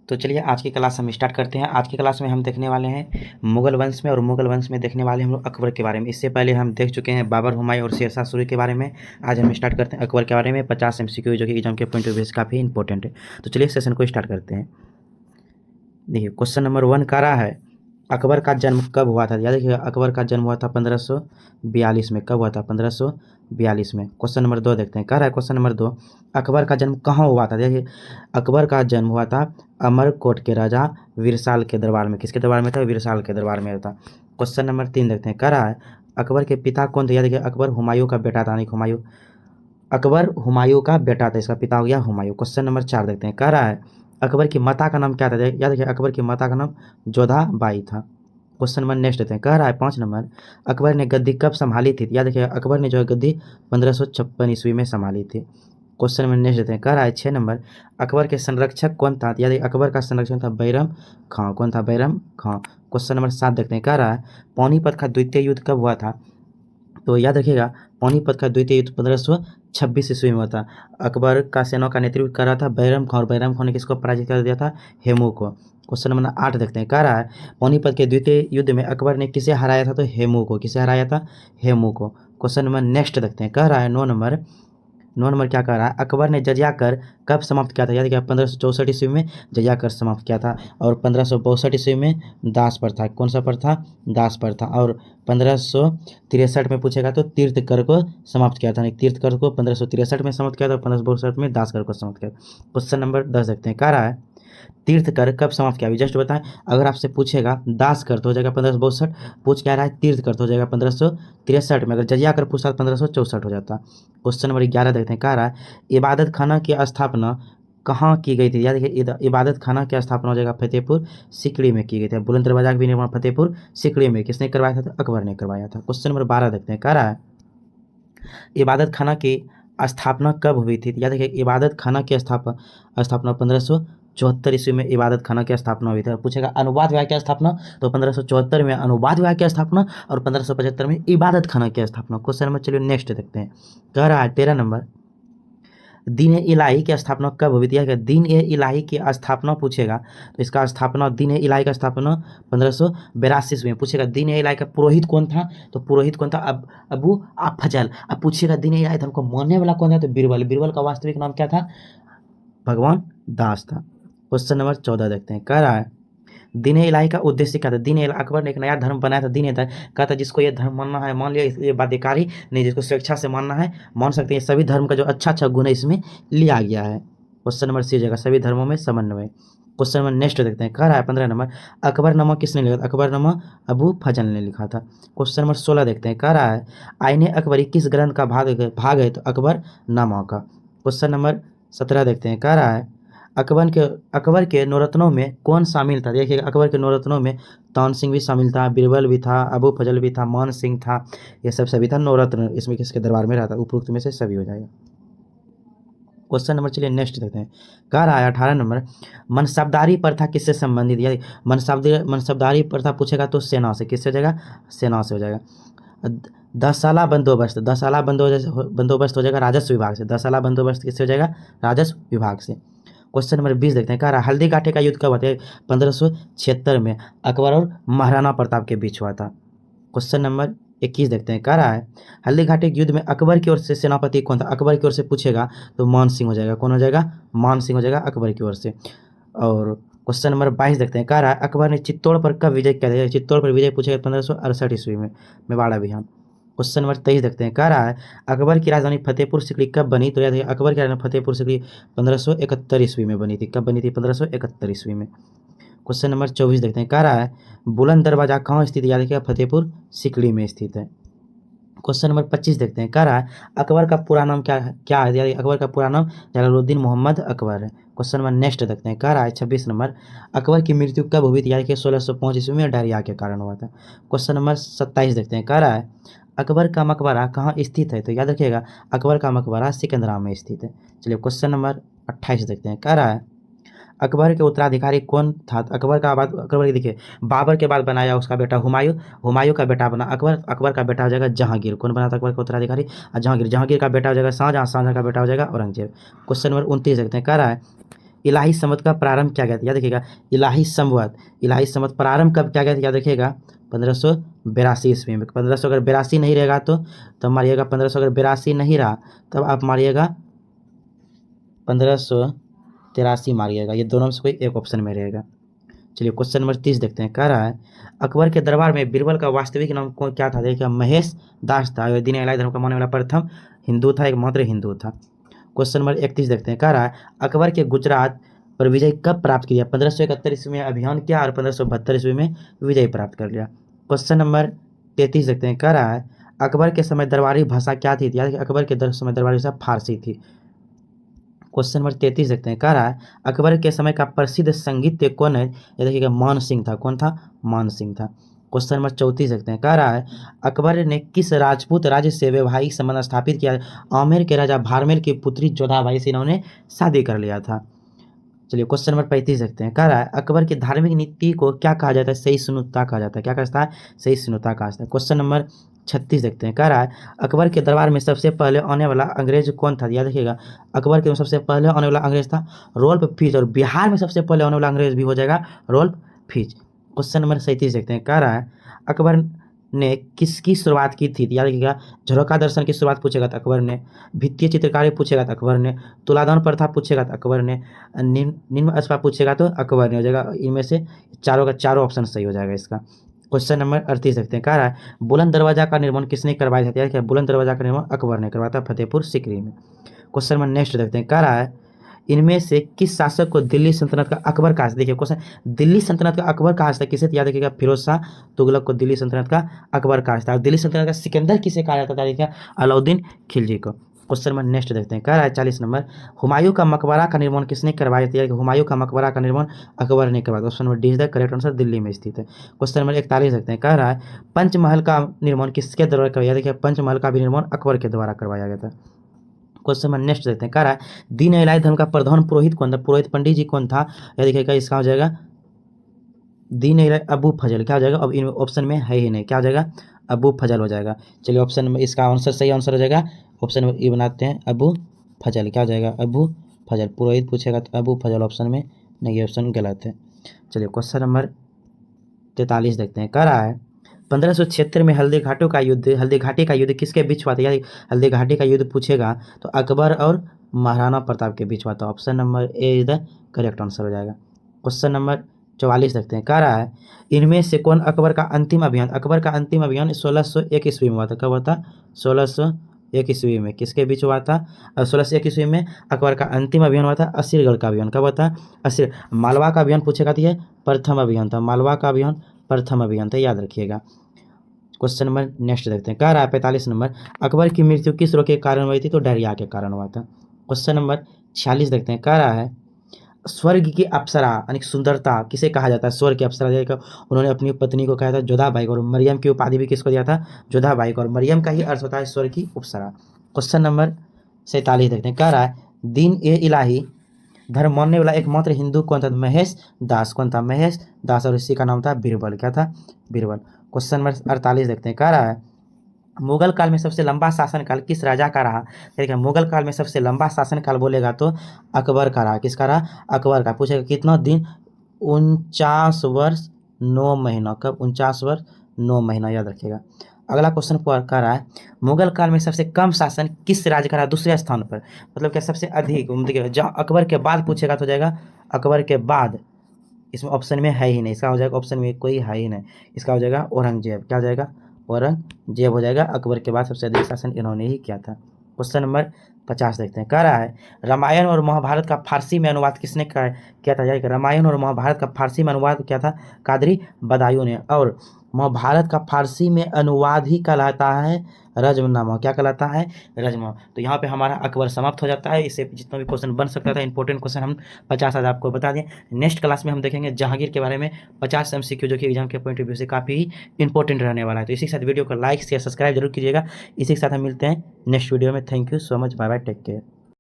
तो चलिए आज की क्लास हम स्टार्ट करते हैं। आज की क्लास में हम देखने वाले हैं मुगल वंश में, और मुगल वंश में देखने वाले हैं हम लोग अकबर के बारे में। इससे पहले हम देख चुके हैं बाबर, हुमायूं और शेरशाह सूरी के बारे में। आज हम स्टार्ट करते हैं अकबर के बारे में। 50 MCQ जो कि एग्जाम के पॉइंट ऑफ व्यू से काफ़ी इंपॉर्टेंट है। तो चलिए सेशन को स्टार्ट करते हैं। देखिए क्वेश्चन नंबर 1 कह रहा है अकबर का जन्म कब हुआ था। याद रखिएगा अकबर का जन्म हुआ था 1542 में। कब हुआ था? 1542 में। क्वेश्चन नंबर 2 देखते हैं। कह रहा है क्वेश्चन नंबर 2 अकबर का जन्म कहाँ हुआ था। देखिए अकबर का जन्म हुआ था अमरकोट के राजा विरसाल के दरबार में। किसके दरबार में था? विरसाल के दरबार में था। क्वेश्चन नंबर 3 देखते हैं। कह रहा है अकबर के पिता कौन थे। याद देखिए अकबर हुमायूं का बेटा था। नहीं, हुमायूं अकबर हुमायूं का बेटा था, इसका पिता हो गया हुमायूं। क्वेश्चन नंबर 4 देखते हैं। कह रहा है अकबर की माता का नाम क्या था। याद रखिए अकबर की माता का नाम जोधाबाई था। क्वेश्चन नंबर नेक्स्ट देते हैं। कह रहा है 5 नंबर अकबर ने गद्दी कब संभाली थी। याद रखिए अकबर ने जो है गद्दी 1556 ईस्वी में संभाली थी। क्वेश्चन नंबर नेक्स्ट देते हैं। कह रहा है 6 नंबर अकबर के संरक्षक कौन था। याद रखिए अकबर का संरक्षक था बैरम खां। कौन था? बैरम खां। क्वेश्चन नंबर 7 देखते हैं। कह रहा है पानीपत का द्वितीय युद्ध कब हुआ था। तो याद रखिएगा पानीपत का द्वितीय युद्ध 1526 ईस्वी में हुआ था। अकबर का सेना का नेतृत्व कर रहा था बैरम खां, और बैरम खां ने किसको पराजित कर दिया था? हेमू को। क्वेश्चन नंबर 8 देखते हैं। कह रहा है पानीपत के द्वितीय युद्ध में अकबर ने किसे हराया था। तो हेमू को। किसे हराया था? हेमू को। क्वेश्चन नंबर नेक्स्ट देखते हैं। कह रहा है 9 नंबर क्या कह रहा है अकबर ने जजिया कर कब समाप्त किया था। याद रखिए 1564 ईस्वी में जजिया कर समाप्त किया था, और 1562 ईस्वी में दास प्रथा। कौन सा प्रथा? दास प्रथा। और 1563 में पूछेगा तो तीर्थ कर को समाप्त किया था। नहीं, तीर्थ कर को 1563 में समाप्त किया था, 1562 में दास कर को समाप्त किया। क्वेश्चन नंबर 10 देखते हैं। कह रहा है तीर्थ कर कब समाप्त किया। जस्ट बताएं, अगर आपसे पूछेगा दास कर तो हो जाएगा 1562, पूछ क्या रहा है तीर्थ कर तो हो जाएगा 1563 में। अगर जजिया कर पूछता 1564 हो जाता। क्वेश्चन नंबर 11 देखते हैं। कह रहा है इबादत खाना की स्थापना कहाँ की गई थी। याद देखिए इबादत खाना की स्थापना हो जाएगा फतेहपुर सीकरी में की गई थी। बुलंद दरवाजा का भी निर्माण फतेहपुर सीकरी में किसने करवाया था? तो अकबर ने करवाया था। क्वेश्चन नंबर 12 देखते हैं। कह रहा है इबादत खाना की स्थापना कब हुई थी। याद रखिए इबादत खाना की स्थापना 1574 ईस्वी में इबादत खाना की स्थापना हुई थी। पूछेगा अनुवाद विभाग की स्थापना, तो 1574 में अनुवाद विभाग की स्थापना, और 1575 में इबादत खाना की स्थापना। क्वेश्चन नंबर चलिए नेक्स्ट देखते हैं। कह रहा है 13 नंबर दीन ए इलाही की स्थापना कब हुई थी। दीन ए इलाही की स्थापना पूछेगा तो इसका स्थापना दीन ए इलाही का स्थापना 1582 में पूछेगा। दीन ए इलाही का पुरोहित कौन था। तो पुरोहित कौन था? अबू अफजल। अब पूछेगा दीन ए इलाही धर्म को मानने वाला कौन था। तो बीरबल। बीरबल का वास्तविक नाम क्या था? भगवान दास था। क्वेश्चन नंबर 14 देखते हैं। कह रहा है दीन ए इलाही का उद्देश्य क्या था। दीन ए अकबर ने एक नया धर्म बनाया था। दीन ए कहा था जिसको ये धर्म मानना है मान लिया, ये बाध्यकारी नहीं, जिसको स्वेच्छा से मानना है मान सकते हैं। सभी धर्म का जो अच्छा अच्छा गुण है इसमें लिया गया है। क्वेश्चन नंबर सी जगह सभी धर्मों में समन्वय। क्वेश्चन नंबर नेक्स्ट देखते हैं। कह रहा है 15 नंबर अकबरनामा किसने लिखा था। अकबरनामा अबू फजल ने लिखा था। क्वेश्चन नंबर 16 देखते हैं। कह रहा है आईने अकबरी किस ग्रंथ का भाग है। तो अकबरनामा का। क्वेश्चन नंबर 17 देखते हैं। कह रहा है अकबर के नौरत्नों में कौन शामिल था। देखिए अकबर के नौरत्नों में तान सिंह भी शामिल था, बीरबल भी था, अबू फजल भी था, मान सिंह था। ये सब सभी था नौरत्न इसमें किसके दरबार में रहता। उपरोक्त में से सभी हो जाएगा। क्वेश्चन नंबर चलिए नेक्स्ट देखते हैं। कह रहा है 18 नंबर मनसबदारी प्रथा किससे संबंधित। यानी मनसबदारी प्रथा पूछेगा तो सेना से। किससे हो जाएगा? सेना से हो जाएगा। 10 साला बंदोबस्त। 10 साला बंदोबस्त हो जाएगा राजस्व विभाग से। 10 साला बंदोबस्त किससे हो जाएगा? राजस्व विभाग से। क्वेश्चन नंबर 20 देखते हैं। कह रहा है हल्दी घाटी का युद्ध कब हुआ था। 1576 में अकबर और महाराणा प्रताप के बीच हुआ था। क्वेश्चन नंबर 21 देखते हैं। कह रहा है हल्दी घाटी के युद्ध में अकबर की ओर से सेनापति कौन था। अकबर की ओर से पूछेगा तो मान सिंह हो जाएगा। कौन हो जाएगा? मान सिंह हो जाएगा अकबर की ओर से। और क्वेश्चन नंबर 22 देखते हैं। कह रहा है अकबर ने चित्तौड़ पर कब विजय किया था। चित्तौड़ पर विजय पूछेगा 1568 ईस्वी में मेवाड़ा अभियान। क्वेश्चन नंबर 23 देखते हैं। कह रहा है अकबर की राजधानी फतेहपुर सीकरी कब बनी। तो याद है अकबर की राजधानी फतेहपुर सीकरी 1571 ईस्वी में बनी थी। कब बनी थी? 1571 ईस्वी में। क्वेश्चन नंबर 24 देखते हैं। कह रहा है बुलंद दरवाजा कहाँ स्थित है। याद रखिएगा फतेहपुर सीकरी में स्थित है। क्वेश्चन नंबर 25 देखते हैं। कह रहा है अकबर का पूरा नाम क्या है। यानी अकबर का पूरा नाम जलालुद्दीन मोहम्मद अकबर है। क्वेश्चन नंबर नेक्स्ट देखते हैं। कह रहा है 26 नंबर अकबर की मृत्यु कब हुई थी। यानी कि 1605 ईस्वी में डायरिया के कारण हुआ था। क्वेश्चन नंबर 27 देखते हैं। कह रहा है अकबर का मकबरा कहाँ स्थित है। तो याद रखिएगा अकबर का मकबरा सिकंदरा में स्थित है। चलिए क्वेश्चन नंबर 28 देखते हैं। कह रहा है अकबर के उत्तराधिकारी कौन था। अकबर का बाद अकबर देखिए बाबर के बाद बनाया उसका बेटा हुमायूं। हुमायूं का बेटा बना अकबर। अकबर का बेटा हो जाएगा जहांगीर। कौन बना था अकबर का उत्तराधिकारी? जहांगीर। जहांगीर का बेटा हो जाएगा शाहजहां। शाहजहां का बेटा हो जाएगा औरंगजेब। क्वेश्चन नंबर 29 देखते हैं। कह रहा है इलाही संवत का प्रारंभ क्या गया था, याद रखिएगा। इलाही संवत प्रारंभ कब क्या गया था, याद रखिएगा 1582 ईस्वी में। 1500 अगर 82 नहीं रहेगा तो मारिएगा 1500 अगर 82 नहीं रहा तब आप मारिएगा 1583 मारिएगा। ये दोनों में से कोई एक ऑप्शन में रहेगा। चलिए क्वेश्चन नंबर 30 देखते हैं। कह रहा है अकबर के दरबार में बीरबल का वास्तविक नाम क्या था, देखिए महेश दास था। दीन इलाही धर्म का मानने वाला प्रथम हिंदू था, एकमात्र हिंदू था। क्वेश्चन नंबर 31 देखते हैं। कह रहा है अकबर के गुजरात पर विजय कब प्राप्त किया, 1571 ईस्वी में अभियान किया और 1572 ईस्वी में विजय प्राप्त कर लिया। क्वेश्चन नंबर 33 देखते हैं। कह रहा है अकबर के समय दरबारी भाषा क्या थी, याद अकबर के समय दरबारी भाषा फारसी थी। क्वेश्चन नंबर 33 देखते हैं। कह रहा है अकबर के समय का प्रसिद्ध संगीतज्ञ कौन है, ये देखिएगा मान सिंह था। कौन था, मान सिंह था। क्वेश्चन नंबर 34 देखते हैं। कह रहा है अकबर ने किस राजपूत राज्य से वैवाहिक संबंध स्थापित किया, आमेर के राजा भारमेल की पुत्री जोधाबाई से इन्होंने शादी कर लिया था। चलिए क्वेश्चन नंबर 35 देखते हैं। कह रहा है अकबर की धार्मिक नीति को क्या कहा जाता है, सहिष्णुता कहा जाता है। क्या कहता है, सहिष्णुता कहा जाता है। क्वेश्चन नंबर 36 देखते हैं। कह रहा है अकबर के दरबार में सबसे पहले आने वाला अंग्रेज कौन था, याद रखिएगा अकबर के सबसे पहले आने वाला अंग्रेज था रोल्फ फिच, और बिहार में सबसे पहले आने वाला अंग्रेज भी हो जाएगा रोल्फ फिच। क्वेश्चन नंबर 37 देखते हैं। कह रहा है अकबर ने किसकी शुरुआत की थी, याद रखिएगा झरोखा दर्शन की शुरुआत पूछेगा तो अकबर ने, भित्तीय चित्रकारी पूछेगा तो अकबर ने, तुलादान प्रथा पूछेगा तो अकबर ने, निम्न अस्पा पूछेगा तो अकबर ने हो जाएगा। इनमें से चारों का चारों ऑप्शन सही हो जाएगा इसका। क्वेश्चन नंबर 38 देखते हैं। कह रहा है बुलंद दरवाजा का निर्माण किसने करवाया था, क्या बुलंद दरवाजा का निर्माण अकबर ने करवाया था फतेहपुर सीकरी में। क्वेश्चन नंबर नेक्स्ट देखते हैं। कह रहा है इनमें से किस शासक को दिल्ली सल्तनत का अकबर कहा, देखिए क्वेश्चन दिल्ली सल्तनत का अकबर कहा था, किसे याद रखिएगा फिरोज शाह तुगलक को दिल्ली सल्तनत का अकबर कहा था। दिल्ली सल्तनत का सिकंदर किसे कहा जाता था, देखिए अलाउद्दीन खिलजी को। क्वेश्चन नंबर नेक्स्ट देखते हैं। कह रहा है 40 नंबर हुमायूं का मकबरा का निर्माण किसने करवाया था, हुमायूं का मकबरा का निर्माण अकबर ने करवाया। Option number D is the correct answer, Delhi में स्थित है। क्वेश्चन नंबर 41 देखते हैं। कह रहा है पंचमहल का निर्माण किसके द्वारा करवाया, देखिए पंचमहल का भी निर्माण अकबर के द्वारा करवाया गया था। क्वेश्चन नंबर नेक्स्ट देखते हैं। कह रहा है दीन इलाही धर्म का प्रधान पुरोहित कौन था, पुरोहित पंडित जी कौन था, यह देखिएगा इसका हो जाएगा दीन इलाही अबू फजल। क्या हो जाएगा, अब इन ऑप्शन में है ही नहीं, क्या हो जाएगा अबू फजल हो जाएगा। चलिए ऑप्शन में इसका आंसर सही आंसर हो जाएगा ऑप्शन में ये बनाते हैं अबू फजल। क्या हो जाएगा अबू फजल, पुरोहित पूछेगा तो अबू फजल ऑप्शन में नहीं, ये ऑप्शन गलत है। चलिए क्वेश्चन नंबर 43 देखते हैं। कह रहा है 1576 में हल्दी घाटी का युद्ध किसके बीच हुआ था, यानी हल्दी घाटी का युद्ध पूछेगा तो अकबर और महाराणा प्रताप के बीच हुआ था। Option number A is the correct answer हो जाएगा। क्वेश्चन नंबर 44 देखते हैं। कह रहा है इनमें से कौन अकबर का अंतिम अभियान 1601 ईस्वी में हुआ था, कब हुआ था 1601 ईस्वी में, किसके बीच हुआ था 1601 ईस्वी में अकबर का अंतिम अभियान हुआ था असीरगढ़ का अभियान। कब हुआ था असीर, मालवा का अभियान पूछेगा तो ये प्रथम अभियान था, मालवा का अभियान प्रथम अभियान था, याद रखिएगा। क्वेश्चन नंबर नेक्स्ट देखते हैं। कह रहा है 45 नंबर अकबर की मृत्यु किस रोग के कारण हुई थी, तो डायरिया के कारण हुआ था। क्वेश्चन नंबर 46 देखते हैं। कह रहा है स्वर्ग की अप्सरा यानी सुंदरता किसे कहा जाता है, स्वर्ग की अप्सरा उन्होंने अपनी पत्नी को कहा था जोधाबाई को, और मरियम की उपाधि भी किसको दिया था, जोधाबाई को, और मरियम का ही अर्थ होता है स्वर्ग की अप्सरा। क्वेश्चन नंबर 47 देखते हैं। कह रहा है दीन ए इलाही धर्म मानने वाला एकमात्र हिंदू कौन था, महेश दास। कौन था, महेश दास, और इसी का नाम था बीरबल। क्या था, बीरबल। क्वेश्चन नंबर 48 देखते हैं। कह रहा है मुगल काल में सबसे लंबा शासनकाल किस राजा का रहा, देखिए मुगल काल में सबसे लंबा शासनकाल बोलेगा तो अकबर का रहा। किसका रहा, अकबर का। पूछेगा कितना दिन, 49 वर्ष 9 महीना। कब, 49 वर्ष 9 महीना, याद रखिएगा। अगला क्वेश्चन कह रहा है मुगल काल में सबसे कम शासन किस राज्य का रहा, दूसरे स्थान पर, मतलब क्या सबसे अधिक, देखिए जहाँ अकबर के बाद पूछेगा तो जाएगा अकबर के बाद, इसमें ऑप्शन में है ही नहीं, इसका हो जाएगा ऑप्शन में कोई है ही नहीं, इसका हो जाएगा औरंगजेब। क्या हो जाएगा, औरंगजेब हो जाएगा। अकबर के बाद सबसे अधिक शासन इन्होंने ही किया था। क्वेश्चन नंबर 50 देखते हैं। कह रहा है रामायण और महाभारत का फारसी में अनुवाद किसने किया था, जाएगा रामायण और महाभारत का फारसी में अनुवाद किया था कादरी बदायूं ने, और महाभारत का फारसी में अनुवाद ही कहलाता है रजमनामा। क्या कहलाता है, रजमा। तो यहाँ पे हमारा अकबर समाप्त हो जाता है। इससे जितना भी क्वेश्चन बन सकता था इंपॉर्टेंट क्वेश्चन हम 50 आज आपको बता दें। नेक्स्ट क्लास में हम देखेंगे जहांगीर के बारे में 50 MCQ, जो कि एग्जाम के पॉइंट ऑफ व्यू से काफ़ी इंपॉर्टेंट रहने वाला है। तो इसी के साथ वीडियो को लाइक शेयर सब्सक्राइब जरूर कीजिएगा। इसी के साथ हम मिलते हैं नेक्स्ट वीडियो में। Thank you so much, bye bye, take care.